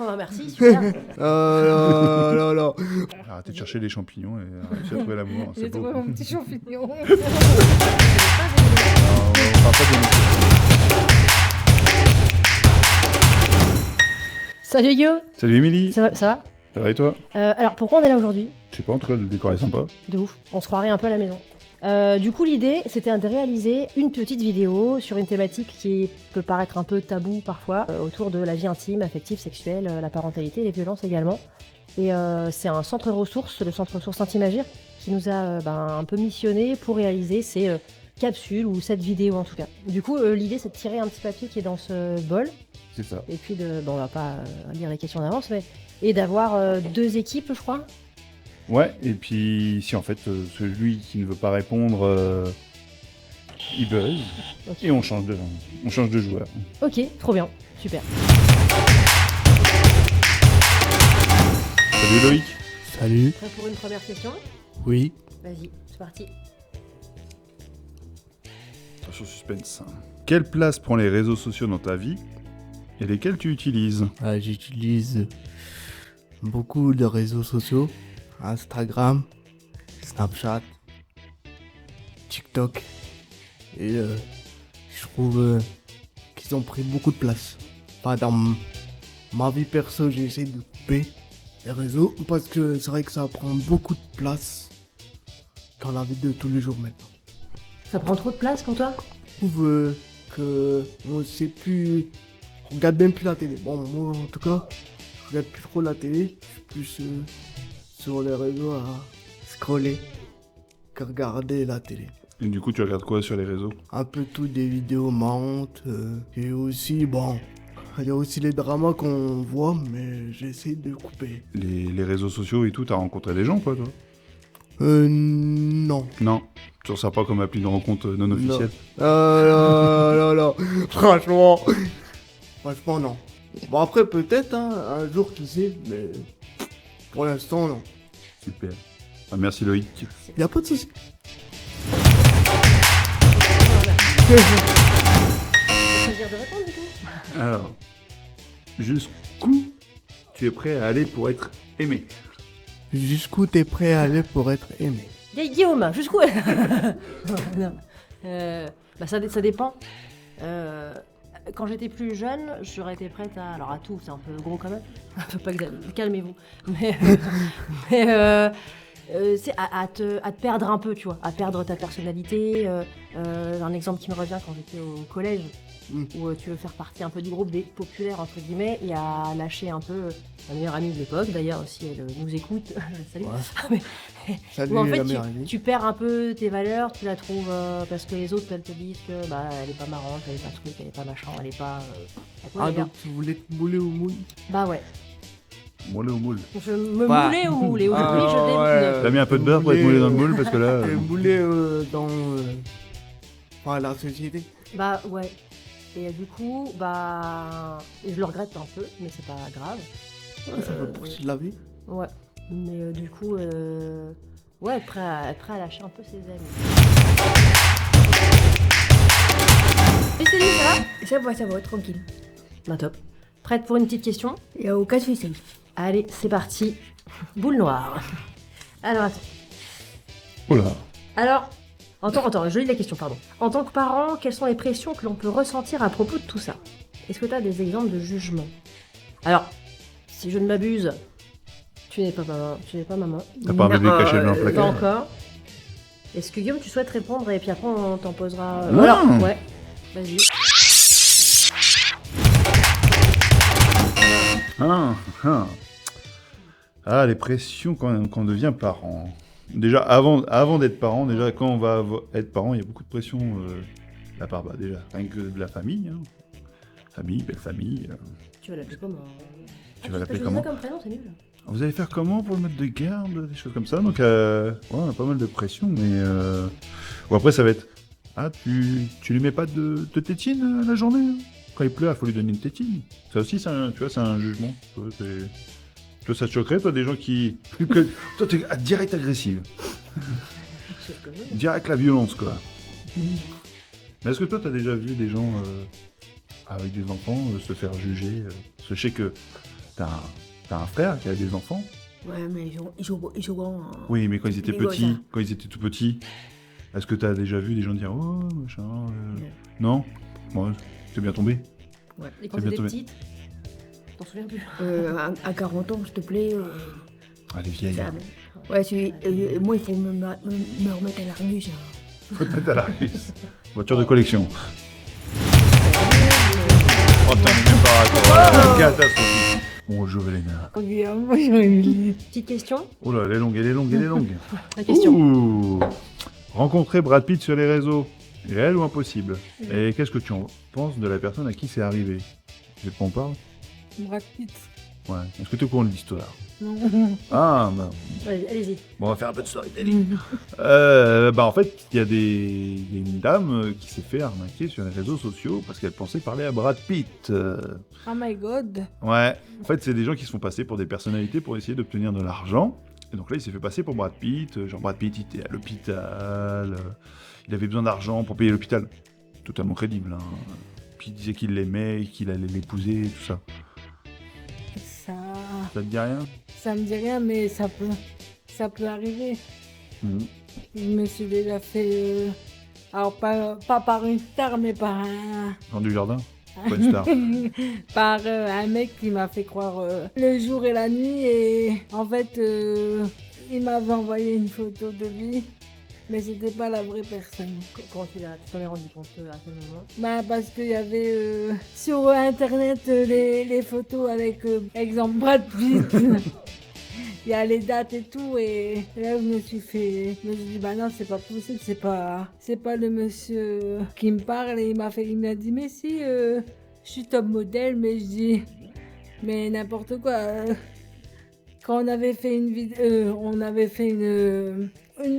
Oh, bah, merci, super. Ah là là là. Arrêtez de chercher les champignons et arrêtez de trouver l'amour. J'ai C'est beau. trouvé mon petit champignon. Non, on parle pas de Salut Guillaume, Salut Émilie, ça va, ça va ça va et toi? Alors pourquoi on est là aujourd'hui? Je sais pas, en tout cas le décor est sympa. De ouf, on se croirait un peu à la maison. Du coup l'idée c'était de réaliser une petite vidéo sur une thématique qui peut paraître un peu tabou parfois, autour de la vie intime, affective, sexuelle, la parentalité, les violences également. Et c'est un centre ressources, le centre ressources Intimagir, qui nous a un peu missionné pour réaliser ces capsules ou cette vidéo en tout cas. Du coup l'idée c'est de tirer un petit papier qui est dans ce bol. C'est ça. Et puis on va pas lire les questions d'avance, mais et d'avoir deux équipes, je crois. Ouais, et puis si en fait celui qui ne veut pas répondre, il buzz, Ok. et on change de joueur. Ok, trop bien, super. Salut Loïc. Salut. Prêt pour une première question? Oui. Vas-y, c'est parti. Attention suspense. Quelle place prend les réseaux sociaux dans ta vie et lesquels tu utilises? J'utilise beaucoup de réseaux sociaux. Instagram, Snapchat, TikTok. Et je trouve qu'ils ont pris beaucoup de place. Pas dans ma vie perso, j'essaie de couper les réseaux parce que c'est vrai que ça prend beaucoup de place dans la vie de tous les jours maintenant. Ça prend trop de place pour toi? Je trouve que on sait plus, on regarde même plus la télé. Bon, moi en tout cas, je regarde plus trop la télé. Je suis plus sur les réseaux à scroller que regarder la télé. Et du coup tu regardes quoi sur les réseaux? Un peu tout des vidéos marrantes et aussi, bon, il y a aussi les dramas qu'on voit, mais j'essaie de couper. Les réseaux sociaux et tout, t'as rencontré des gens quoi toi? Non. Non, tu ressors pas comme appli de rencontre non officielle. Ah là là là, franchement, non. Bon après peut-être un jour qui sait, mais pour l'instant non. Super. Ah, merci Loïc. Y a pas de souci. Choisir de répondre du coup. Alors, jusqu'où tu es prêt à aller pour être aimé? Jusqu'où t'es prêt à aller pour être aimé? Guillaume, jusqu'où? Non. Ça dépend. Quand j'étais plus jeune, j'aurais été prête à... Alors à tout, c'est un peu gros quand même. Faut pas calmez-vous. Mais c'est à te perdre un peu, tu vois. À perdre ta personnalité. Un exemple qui me revient quand j'étais au collège, où tu veux faire partie un peu du groupe des populaires, entre guillemets, et à lâcher un peu ma meilleure amie de l'époque, d'ailleurs, si elle nous écoute. Salut. Ouais. Salut Où en la fait, meilleure amie. tu perds un peu tes valeurs, tu la trouves parce que les autres elles te disent que elle est pas marrante, elle est pas truc, elle est pas machin, elle est pas. Ah donc tu voulais te mouler au moule? Bah ouais. Moulé au moule. Je me Bah. moulais au moule et aujourd'hui je ouais. T'as mis un peu de beurre pour être moulé dans le moule parce que là. T'es moulé dans la société. Bah ouais. Et du coup, je le regrette un peu, mais c'est pas grave. Ça fait partie de la vie. Ouais. Mais du coup, ouais, prêt à lâcher un peu ses amis. Et salut, ça va, tranquille. Bah top. Prête pour une petite question? Il n'y a aucun souci. Allez, c'est parti. Boule noire. Alors attends. Oula. Alors, attends, je lis la question, pardon. En tant que parent, quelles sont les pressions que l'on peut ressentir à propos de tout ça? Est-ce que tu as des exemples de jugement? Alors, si je ne m'abuse, tu n'es pas maman. T'as pas un bébé caché dans le Pas placard? encore. Est-ce que Guillaume, tu souhaites répondre et puis après on t'en posera... Non. Voilà, ouais. Vas-y. Ah, les pressions quand on devient parent. Déjà, avant d'être parent, déjà, quand on va être parent, il y a beaucoup de pression de la part, déjà, rien que de la famille. Hein. Famille, belle famille. Tu vas l'appeler comment? Tu vas l'appeler Je comment? comme prénom, c'est nul. Vous allez faire comment pour le mettre de garde, des choses comme ça. Donc, ouais, on a pas mal de pression, mais... Bon, après, ça va être... Ah, tu lui mets pas de tétine la journée hein? Quand il pleure, il faut lui donner une tétine. Ça aussi, c'est un jugement. Toi, ça te choquerait, toi, des gens qui... Toi, t'es direct agressive. Direct la violence, quoi. Mais est-ce que toi, t'as déjà vu des gens avec des enfants se faire juger Je sais que T'as un frère qui a des enfants? Ouais, mais ils sont grands. Oui, mais quand ils étaient Les petits, gosses, hein. quand ils étaient tout petits, est-ce que t'as déjà vu des gens dire oh machin Non. Bon, c'est bien tombé. Et quand C'est bien t'étais tombé. petite, t'en souviens plus. À 40 ans, s'il te plaît. Ah, les vieilles. Ça- Ouais, moi, il faut me remettre à la remise. Peut-être à la russe. Voiture de collection. Oh putain, mais même pas raccord. Catastrophique. Bonjour Elena. Petite question. Oh là, elle est longue, elle est longue, elle est longue. La question. Ouh. Rencontrer Brad Pitt sur les réseaux, réel ou impossible? Et qu'est-ce que tu en penses de la personne à qui c'est arrivé? Tu sais de quoi on parle? Brad Pitt. Ouais. Est-ce que tu es au courant de l'histoire? Non. Ah, bah. Allez-y. Bon, on va faire un peu de storytelling. En fait, il y a une dame qui s'est fait arnaquer sur les réseaux sociaux parce qu'elle pensait parler à Brad Pitt. Oh my god. Ouais, en fait, c'est des gens qui se font passer pour des personnalités pour essayer d'obtenir de l'argent. Et donc là, il s'est fait passer pour Brad Pitt. Genre, Brad Pitt, il était à l'hôpital. Il avait besoin d'argent pour payer l'hôpital. Totalement crédible. Hein. Puis il disait qu'il l'aimait, qu'il allait l'épouser, tout ça. Ça te dit rien? Ça me dit rien, mais ça peut arriver. Mhm. Je me suis déjà fait... alors, pas par une star, mais par un... Jean du Jardin? Pas une star. par un mec qui m'a fait croire le jour et la nuit. Et en fait, il m'avait envoyé une photo de lui, mais c'était pas la vraie personne. Comment tu t'en es rendu compte à quel moment? Bah, parce qu'il y avait sur internet les photos avec exemple Brad Pitt. Il y a les dates et tout, et là je me suis dit bah non, c'est pas possible, c'est pas le monsieur qui me parle. Et il m'a dit mais si, je suis top modèle. Mais je dis mais n'importe quoi. Quand on avait fait une vidéo, on avait fait une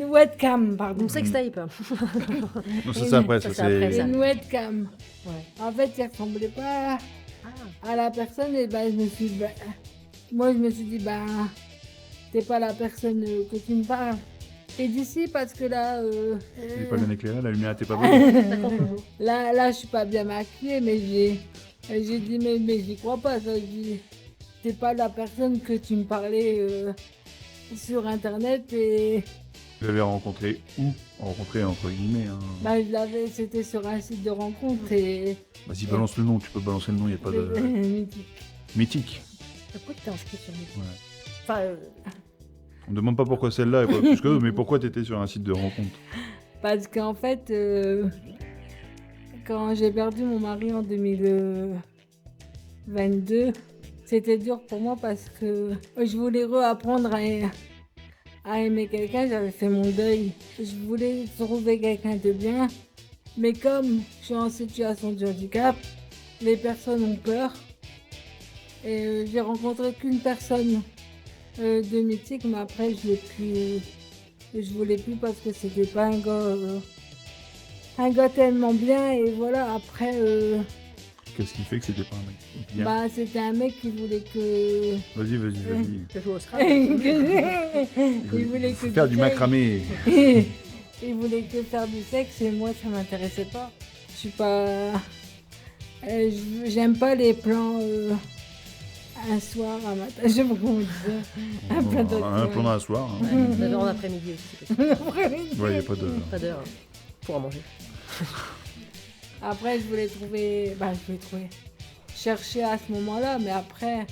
webcam, pardon. Une sextape. Non, ça c'est après, Ça, ça c'est après, c'est... ça. Une webcam. Ouais. En fait, il ressemblait pas Ah. à la personne, et ben moi je me suis dit bah t'es pas la personne que tu me parles. Et d'ici parce que là Il est pas bien éclairé, la lumière était pas bonne. là je suis pas bien maquillée, mais j'ai dit mais j'y crois pas ça. Je dis t'es pas la personne que tu me parlais sur internet. Et Vous l'avez rencontré où? Rencontré entre guillemets. Hein. bah c'était sur un site de rencontre. Et Vas-y, balance le nom, tu peux balancer le nom, il n'y a pas de... Mythique. Pourquoi tu t'es inscrit sur YouTube? Ouais. Enfin, On ne demande pas pourquoi celle-là et pas plus que, mais pourquoi t'étais sur un site de rencontre? Parce qu'en fait, quand j'ai perdu mon mari en 2022, c'était dur pour moi parce que je voulais réapprendre à aimer quelqu'un. J'avais fait mon deuil. Je voulais trouver quelqu'un de bien. Mais comme je suis en situation de handicap, les personnes ont peur. Et j'ai rencontré qu'une personne de Mythique, mais après je voulais plus parce que c'était pas un gars tellement bien. Et voilà, après Qu'est-ce qui fait que c'était pas un mec bien? bah c'était un mec qui voulait que Vas-y. tu joues au Scrabble. il voulait que Faire du macramé. il voulait que faire du sexe, et moi ça m'intéressait pas. Je suis pas j'aime pas les plans un soir, un matin, je sais pas comment on dit ça. Un plan d'autre. Un plan d'un soir. Hein. 9h en après-midi aussi, c'est possible. Ouais, il n'y a pas de... Pas d'heure pour en manger. Après je voulais chercher à ce moment-là, mais après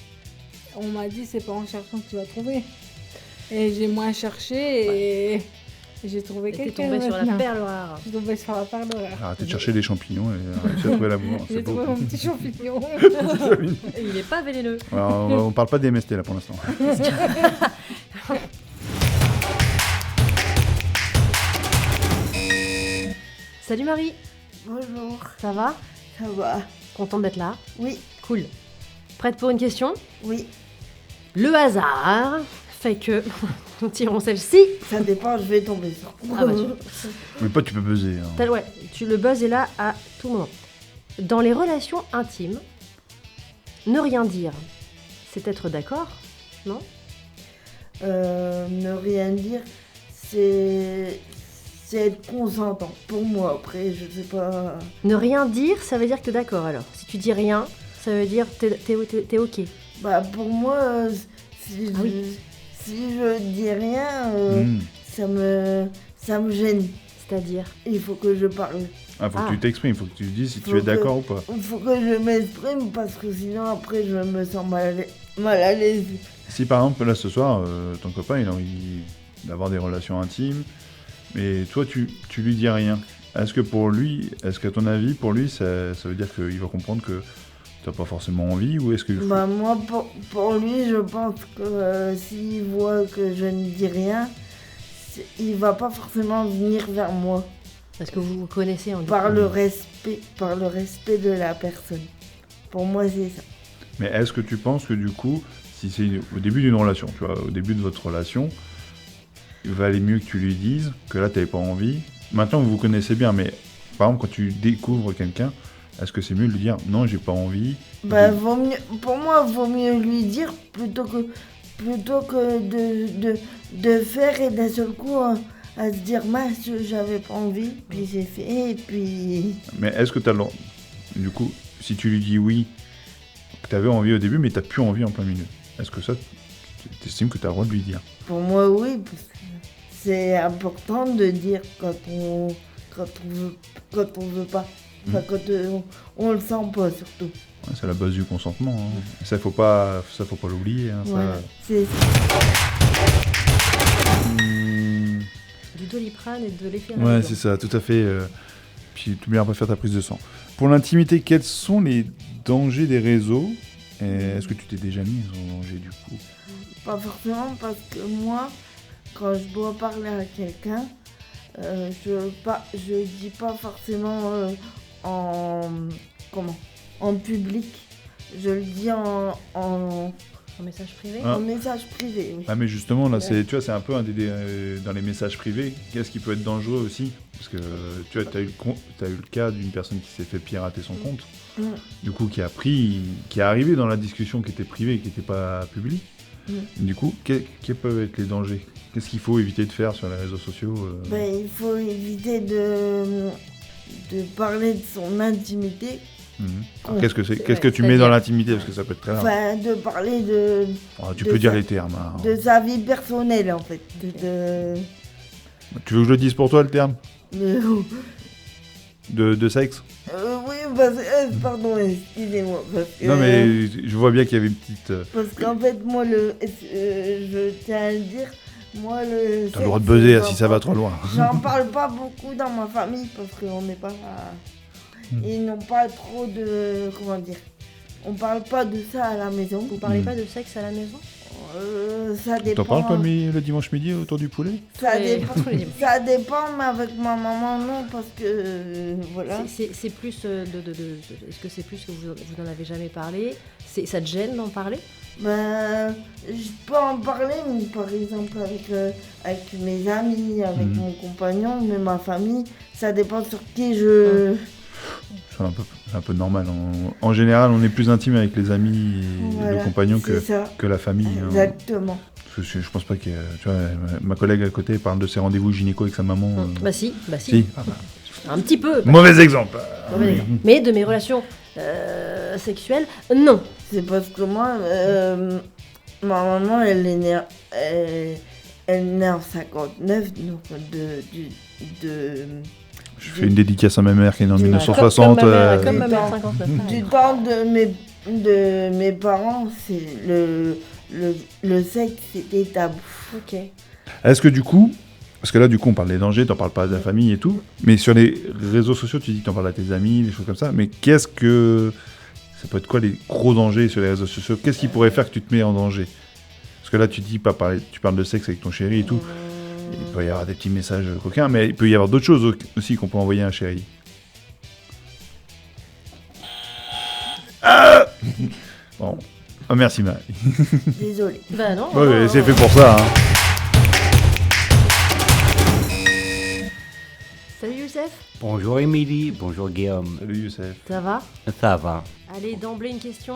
on m'a dit c'est pas en cherchant que tu vas trouver. Et j'ai moins cherché et j'ai trouvé Et t'es quelqu'un. tombé sur la maintenant. perle rare. Je suis tombée sur la perle rare. Arrêtez de chercher des champignons et réussir à trouver l'amour. J'ai C'est beau. trouvé mon petit champignon. Et il est pas vénéneux. Alors, on parle pas des MST là pour l'instant. Salut Marie, Bonjour, ça va? ça va? Contente d'être là? Oui, Cool. Prête pour une question? oui, Le hasard fait que... Tirons celle-ci. ça dépend, je vais tomber sur. Ah bah, Mais pas tu peux buzzer. Hein. ouais, le buzz est là à tout moment. Dans les relations intimes, ne rien dire, c'est être d'accord, non? Ne rien dire, c'est être consentant. Pour moi, après, je sais pas. Ne rien dire, ça veut dire que t'es d'accord alors. Si tu dis rien, ça veut dire t'es ok. Bah pour moi, si, Ah oui. si je dis rien, Hmm. ça me gêne. C'est-à-dire Il faut que je parle. Ah, faut Ah. que tu t'exprimes, faut que tu dises si tu Faut es que- d'accord ou pas. Il faut que je m'exprime parce que sinon après je me sens mal à l'aise. Si par exemple, là ce soir, ton copain il a envie d'avoir des relations intimes, mais toi tu lui dis rien, est-ce qu'à ton avis, pour lui, ça veut dire qu'il va comprendre que t'as pas forcément envie, ou est-ce que... Bah moi pour lui je pense que s'il voit que je ne dis rien, il va pas forcément venir vers moi Parce que vous vous connaissez en par le respect de la personne. Pour moi c'est ça. Mais est-ce que tu penses que du coup, si c'est au début d'une relation, tu vois, au début de votre relation, il va aller mieux que tu lui dises que là t'avais pas envie. Maintenant vous vous connaissez bien, mais par exemple quand tu découvres quelqu'un, est-ce que c'est mieux de lui dire non, j'ai pas envie? Bah pour moi vaut mieux lui dire plutôt que de faire et d'un seul coup à se dire mince j'avais pas envie, puis j'ai fait et puis Mais est-ce que t'as le... Du coup, si tu lui dis oui, que t'avais envie au début, mais t'as plus envie en plein milieu, est-ce que ça, t'estimes que t'as le droit de lui dire? pour moi oui parce que c'est important de dire quand on veut pas, enfin, quand on le sent pas surtout. Ouais, c'est la base du consentement. Hein. Ça faut pas l'oublier. Hein, ça. Voilà, c'est ça. Du Doliprane et de l'effet Ouais, c'est ça, tout à fait. Puis tu bien après faire ta prise de sang. Pour l'intimité, quels sont les dangers des réseaux? Et est-ce que tu t'es déjà mis en danger du coup? Pas forcément parce que moi, quand je dois parler à quelqu'un, je dis pas forcément en public. Je le dis en message privé. Ah. message privé. Oui. Ah mais justement là, c'est un peu un dans les messages privés. Qu'est-ce qui peut être dangereux aussi? Parce que tu vois, t'as eu le cas d'une personne qui s'est fait pirater son compte. Mm. Du coup qui est arrivé dans la discussion qui était privée et qui n'était pas publique. Du coup, quels peuvent être les dangers? Qu'est-ce qu'il faut éviter de faire sur les réseaux sociaux? Ben, il faut éviter de parler de son intimité. Alors, qu'est-ce que c'est? c'est- Qu'est-ce que tu c'est-à-dire- mets dans l'intimité? Parce que ça peut être très large. Enfin, de parler de Tu de peux dire ça- les termes. Hein. de sa vie personnelle en fait. Tu veux que je le dise pour toi le terme de- de sexe? oui, parce que, pardon, excusez-moi. Parce que, Non mais je vois bien qu'il y avait une petite... Parce qu'en fait, moi, je tiens à le dire, moi, le. T'as le droit de sexe, buzzer j'en si ça va parle- trop loin. J'en parle pas beaucoup dans ma famille parce qu'on n'est pas. Ils n'ont pas trop de. Comment dire? On parle pas de ça à la maison. Vous parlez pas de sexe à la maison? Ça dépend. T'en parles pas le dimanche midi autour du poulet? Ça Les- dépend. tous les dimanches. Ça dépend, mais avec ma maman, non, parce que. Voilà. C'est plus est-ce que c'est plus que vous n'en avez jamais parlé? Ça te gêne d'en parler? Ben, je peux en parler, mais par exemple avec mes amis, avec mon compagnon, mais ma famille, ça dépend sur qui je... C'est un peu normal. En général, on est plus intime avec les amis et Voilà, le compagnon c'est ça. que la famille. Hein. Exactement. Parce que je pense pas que... Tu vois, ma collègue à côté parle de ses rendez-vous gynéco avec sa maman. Bah si. Si. Ah bah. Un petit peu. Mauvais exemple. Mauvais exemple. Mais de mes relations sexuelles, non. C'est parce que moi, ma maman, elle est née, elle est née en 59, donc Je fais une dédicace à ma mère qui est née en Comme- 1960. Comme ma mère, Du 59. du temps de mes parents, c'est le sexe, c'était tabou. Ok. Est-ce que du coup... Parce que là, du coup, on parle des dangers, t'en parles pas de la famille et tout. Mais sur les réseaux sociaux, tu dis que t'en parles à tes amis, des choses comme ça. Mais qu'est-ce que... Ça peut être quoi les gros dangers sur les réseaux sociaux? Qu'est-ce qui pourrait faire que tu te mets en danger? Parce que là, tu dis tu parles de sexe avec ton chéri et tout. Il peut y avoir des petits messages coquins, mais il peut y avoir d'autres choses aussi qu'on peut envoyer à un chéri. Ah bon. Oh, merci Marie. Désolée. Bah non. Ouais, non, c'est non. fait pour ça. Hein. Salut Youssef, Bonjour Émilie, bonjour Guillaume. Salut Youssef. ça va? Ça va? Allez, d'emblée une question.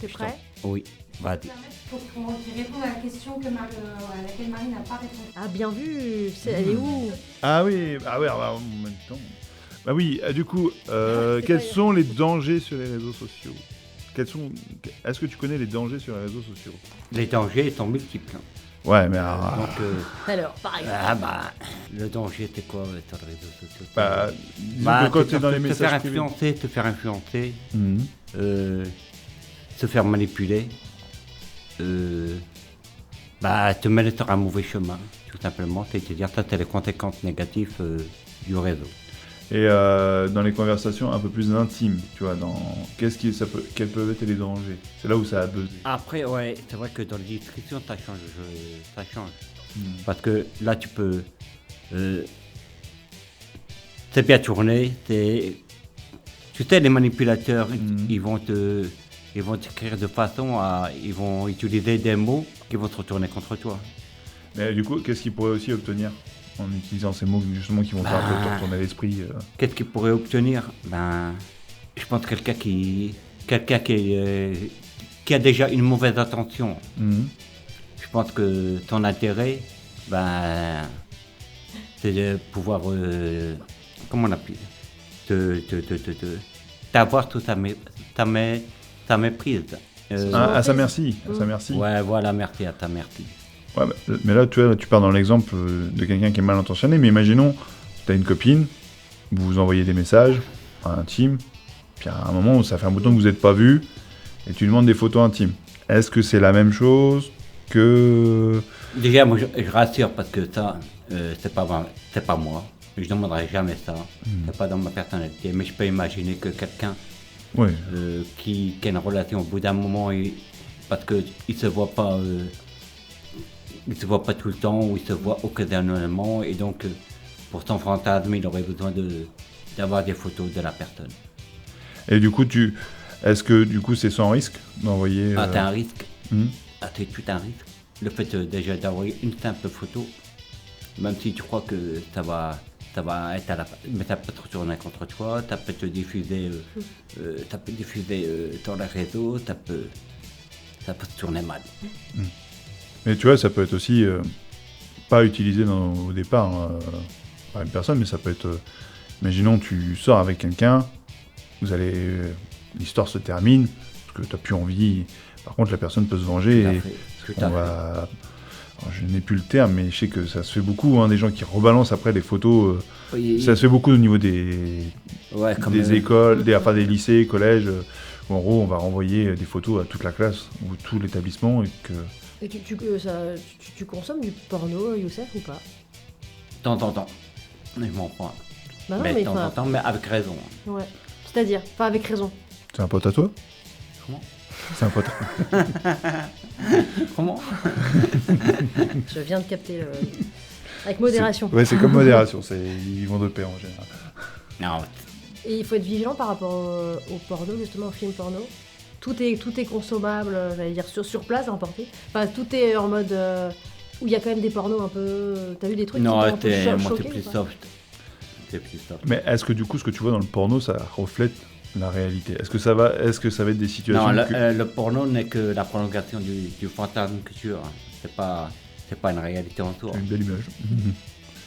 T'es prêt? Oui, vas-y. Pour qu'il réponde à la question à laquelle Marie n'a pas répondu. Ah bien vu, elle est où? Ah oui, en même temps. Bah oui, du coup, C'est quels pas- sont les dangers sur les réseaux sociaux? Est-ce que tu connais les dangers sur les réseaux sociaux? Les dangers sont multiples. Ouais, mais Alors, par exemple. Le danger, c'est quoi sur les réseaux sociaux? disons que quand tu es dans les te faire messages privés... te faire influencer, Mhm. se faire manipuler, te mettre sur un mauvais chemin, tout simplement. C'est-à-dire, ça, c'est les conséquences négatives du réseau. Et dans les conversations un peu plus intimes, tu vois, quels peuvent être les dangers? C'est là où ça a buzzé. Après, ouais, c'est vrai que dans les discussions, ça change. Parce que là, tu peux... c'est bien tourné, tu sais, les manipulateurs, ils vont t'écrire de façon à... Ils vont utiliser des mots qui vont se retourner contre toi. Mais du coup, qu'est-ce qu'ils pourraient aussi obtenir en utilisant ces mots justement qui vont faire un peu te retourner l'esprit Qu'est-ce qu'ils pourraient obtenir? Je pense quelqu'un qui a déjà une mauvaise intention. Mhm. Je pense que ton intérêt, c'est de pouvoir, comment on appelle, t'avoir toute ta méprise. À sa merci. Ouais, voilà, merci à ta merci. Ouais, mais là, tu pars dans l'exemple de quelqu'un qui est mal intentionné, mais imaginons, tu as une copine, vous vous envoyez des messages intimes, puis à un moment où ça fait un bout de temps que vous n'êtes pas vus, et tu lui demandes des photos intimes. Est-ce que c'est la même chose que... Déjà, moi, je rassure parce que ça, c'est pas moi. Je ne demanderai jamais ça. C'est pas dans ma personnalité. Mais je peux imaginer que quelqu'un qui a une relation au bout d'un moment, parce qu'il ne se voit pas... il se voit pas tout le temps, ou il se voit occasionnellement, et donc pour son fantasme, il aurait besoin d'avoir des photos de la personne. Et du coup, est-ce que du coup c'est sans risque d'envoyer... t'as un risque. C'est tout un risque. Le fait déjà d'envoyer une simple photo, même si tu crois que ça va être à la... Mais ça peut te retourner contre toi, ça peut te diffuser, dans les réseaux, ça peut te tourner mal. Mais tu vois, ça peut être aussi pas utilisé au départ par une personne, mais ça peut être... imaginons, tu sors avec quelqu'un, l'histoire se termine, parce que tu n'as plus envie. Par contre, la personne peut se venger. Alors, je n'ai plus le terme, mais je sais que ça se fait beaucoup, des gens qui rebalancent après des photos. Ça se fait beaucoup au niveau des écoles, des lycées, collèges, où en gros, on va renvoyer des photos à toute la classe ou tout l'établissement. Et tu consommes du porno, Youssef, ou pas? De temps en temps. Je m'en prends. Mais de temps en temps, mais avec raison. Ouais. C'est-à-dire, pas avec raison. C'est un pote à toi? Comment? C'est un pote. Comment? Je viens de capter avec modération. C'est comme modération, ils vont de pair en général. Non. Et il faut être vigilant par rapport au porno, justement, au film porno. Tout est consommable, j'allais dire, sur place, à emporter. Enfin, tout est en mode où il y a quand même des pornos un peu... T'as vu des trucs qui t'ont un peu choqué? Moi, c'est plus soft. Mais est-ce que du coup, ce que tu vois dans le porno, ça reflète la réalité? Est-ce que ça va être des situations... Non, le porno n'est que la prolongation du fantasme que tu as. C'est pas une réalité en soi. C'est une belle image.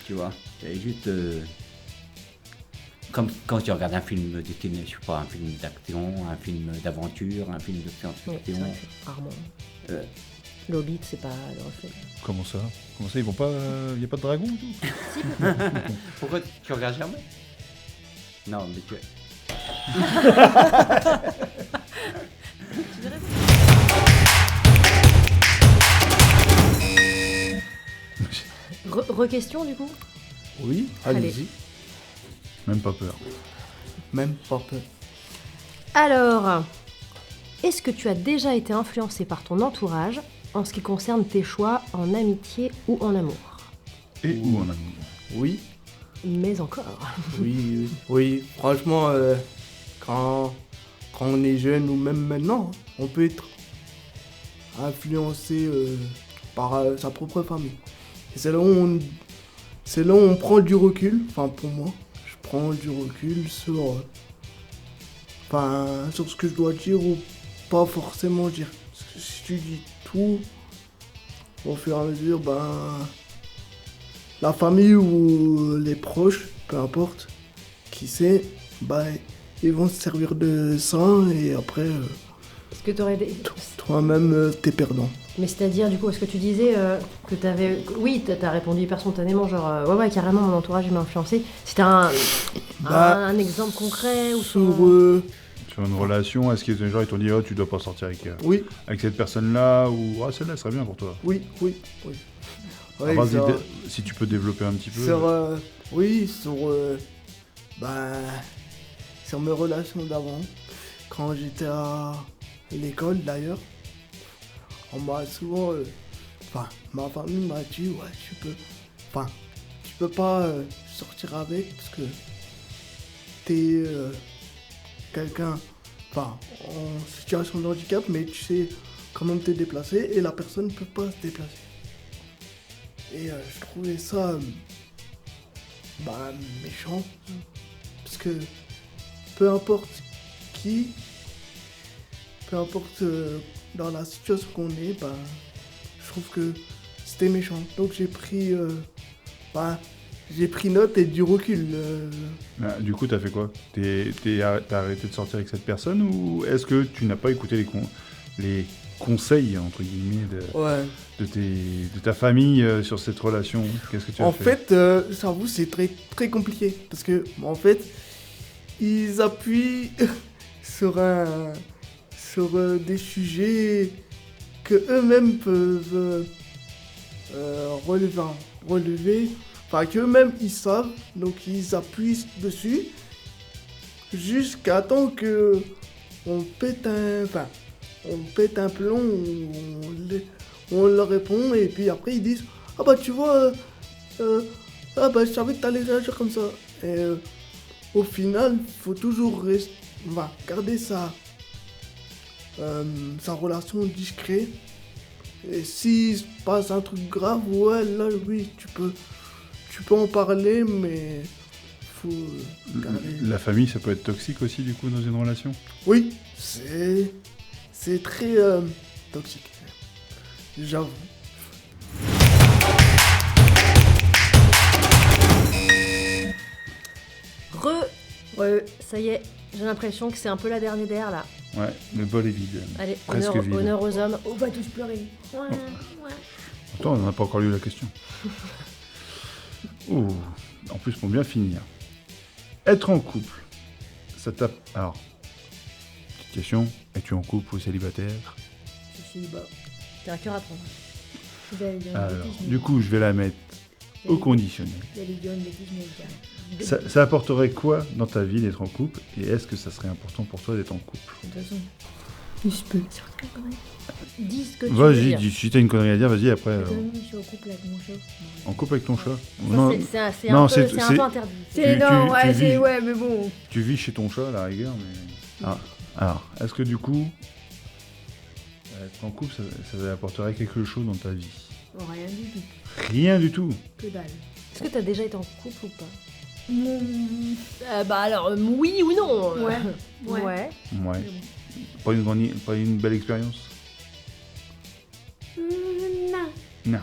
Tu vois, c'est juste... comme quand tu regardes un film de style, je sais pas, un film d'action, un film d'aventure, un film de science-fiction. Ouais, rarement. Le Hobbit, c'est pas le reflet. Comment ça, ils vont pas... Il n'y a pas de dragon et tout? Si, peut-être. Pourquoi tu regardes jamais? Non, mais tu... Re-question, du coup? Oui, allez-y. Même pas peur. Même pas peur. Alors, est-ce que tu as déjà été influencé par ton entourage en ce qui concerne tes choix en amitié ou en amour? Ou en amour? Oui. Mais encore. Oui. Franchement, quand on est jeune ou même maintenant, on peut être influencé par sa propre famille. Et c'est là où on prend du recul. Enfin, pour moi, je prends du recul sur ce que je dois dire ou pas forcément dire. Parce que si tu dis tout, au fur et à mesure, la famille ou les proches, peu importe, qui sait, ils vont se servir de ça et après, Est-ce que t'aurais des... toi-même, t'es perdant. Mais c'est-à-dire, du coup, est-ce que tu disais que t'avais... Oui, t'as répondu hyper spontanément, genre, ouais, carrément, mon entourage m'a influencé. C'était un exemple concret ou Sur une relation, est-ce que genre ils t'ont dit oh tu dois pas sortir oui. avec cette personne-là ou ah celle-là serait bien pour toi. Oui. Ouais, si tu peux développer un petit peu. Sur mes relations d'avant, quand j'étais à l'école d'ailleurs, on m'a souvent, ma famille m'a dit ouais tu peux pas sortir avec parce que t'es quelqu'un, en situation de handicap, mais tu sais quand même te déplacer et la personne ne peut pas se déplacer. Et je trouvais ça méchant, parce que peu importe dans la situation qu'on est, je trouve que c'était méchant. Donc j'ai pris note et du recul. Du coup, t'as fait quoi? T'as arrêté de sortir avec cette personne ou est-ce que tu n'as pas écouté les conseils, entre guillemets, de ta famille sur cette relation? Qu'est-ce que tu as fait? En fait, j'avoue, c'est très, très compliqué. Parce que, en fait, ils appuient sur des sujets que eux-mêmes peuvent relever. Enfin, qu'eux-mêmes, ils savent. Donc, ils appuient dessus jusqu'à temps que on pète un plomb, on leur répond et puis après ils disent ah tu vois je savais que t'allais réagir comme ça. Et au final faut toujours garder sa relation discrète, et s'il se passe un truc grave, là oui tu peux en parler, mais faut garder... La famille, ça peut être toxique aussi du coup dans une relation? Oui, c'est très toxique, j'avoue. Ouais, ça y est, j'ai l'impression que c'est un peu la dernière là. Ouais, le bol est vide. Allez, presque vide. Honneur aux hommes. On va tous pleurer. Ouais. Attends, on n'a pas encore lu la question. En plus, pour bien finir. Être en couple, ça tape... Alors, petite question, es-tu en couple ou célibataire? Je suis célibat. T'as un cœur à prendre. Alors, du coup, je vais la mettre au conditionnel. Ça apporterait quoi dans ta vie d'être en couple? Et est-ce que ça serait important pour toi d'être en couple? De toute façon, je peux. Dis ce que tu veux Vas-y, dire. si t'as une connerie à dire, vas-y après. Je suis en couple avec mon chat. En couple avec ton chat? C'est un peu interdit. Ouais, mais bon. Tu vis chez ton chat à la rigueur, mais... Alors, est-ce que du coup, être en couple, ça apporterait quelque chose dans ta vie? Rien du tout. Rien du tout? Que dalle. Est-ce que t'as déjà été en couple ou pas? Alors, oui ou non? Ouais. Pas une belle expérience? Non.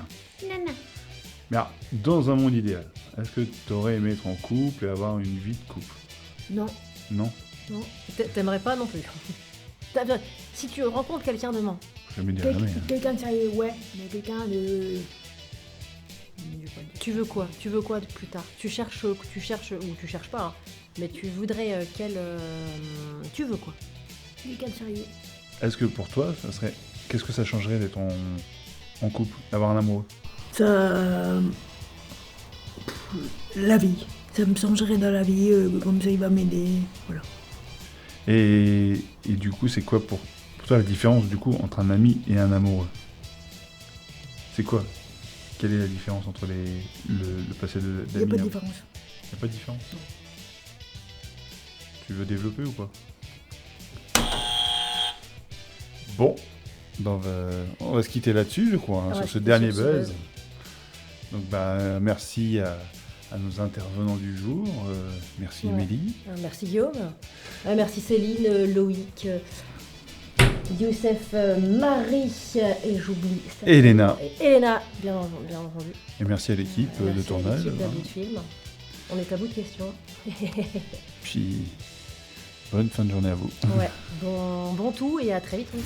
Mais alors, dans un monde idéal, est-ce que tu aurais aimé être en couple et avoir une vie de couple? Non. T'aimerais pas non plus. Si tu rencontres quelqu'un demain. Jamais dire jamais. Quelqu'un de sérieux, ouais. Mais quelqu'un de... Tu veux quoi de plus tard? Tu cherches ou tu cherches pas, hein, mais tu voudrais tu veux quoi? Quelqu'un de sérieux. Est-ce que pour toi, qu'est-ce que ça changerait d'être en couple, d'avoir un amoureux? Ça... La vie. Ça me changerait dans la vie, comme ça il va m'aider, voilà. Et du coup, c'est quoi pour toi la différence du coup entre un ami et un amoureux? C'est quoi? Quelle est la différence entre le passé d'amis? Il n'y a pas de différence. Il n'y a pas de différence? Non. Tu veux développer ou pas? Bon, on va se quitter là-dessus, je crois, sur ce dernier buzz. Donc, merci à nos intervenants du jour. Merci Émilie. Merci Guillaume. Merci Céline, Loïc, Youssef, Marie et j'oublie. Elena. Elena, bien entendu. Et merci à l'équipe de tournage. Merci à l'équipe d'À bout de film. On est à bout de questions. Puis Bonne fin de journée à vous. Ouais, bon tout et à très vite. Oui.